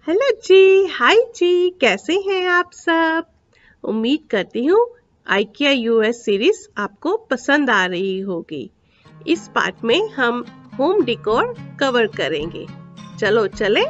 Hello जी, हाय जी, कैसे हैं आप सब। उम्मीद करती हूँ आइकिया यूएस सीरीज आपको पसंद आ रही होगी। इस पार्ट में हम होम डेकोर कवर करेंगे। चलो चलें।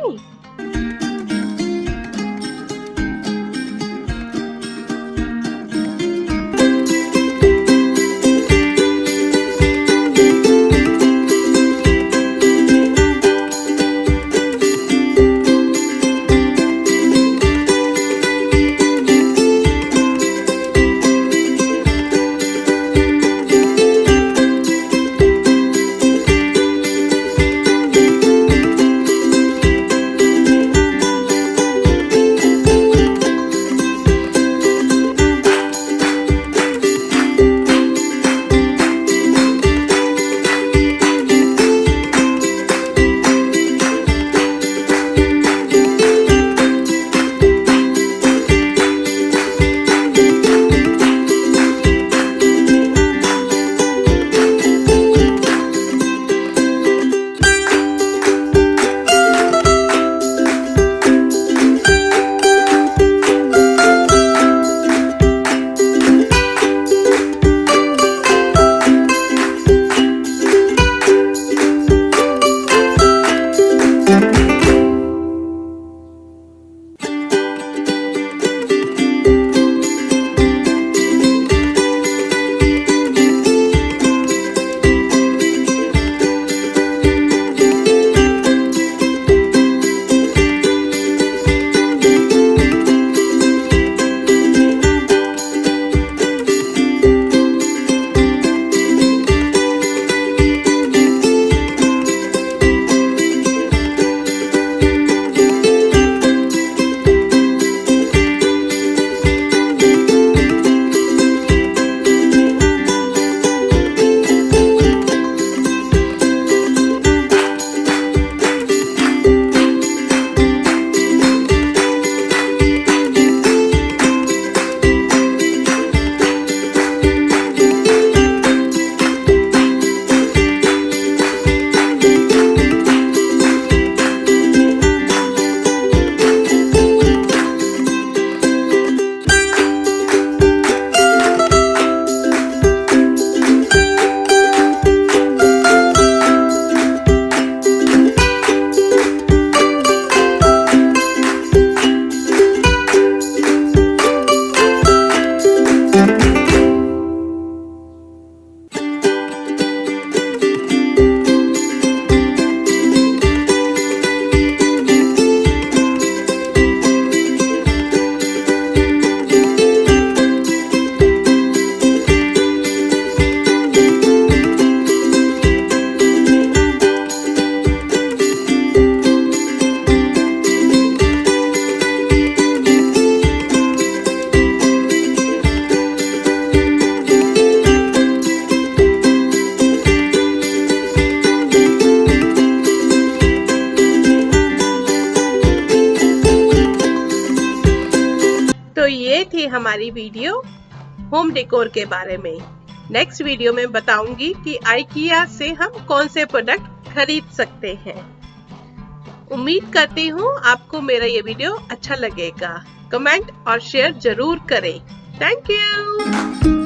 तो ये थी हमारी वीडियो होम डेकोर के बारे में। नेक्स्ट वीडियो में बताऊंगी कि आइकिया से हम कौन से प्रोडक्ट खरीद सकते हैं। उम्मीद करती हूँ आपको मेरा ये वीडियो अच्छा लगेगा। कमेंट और शेयर जरूर करें। Thank you.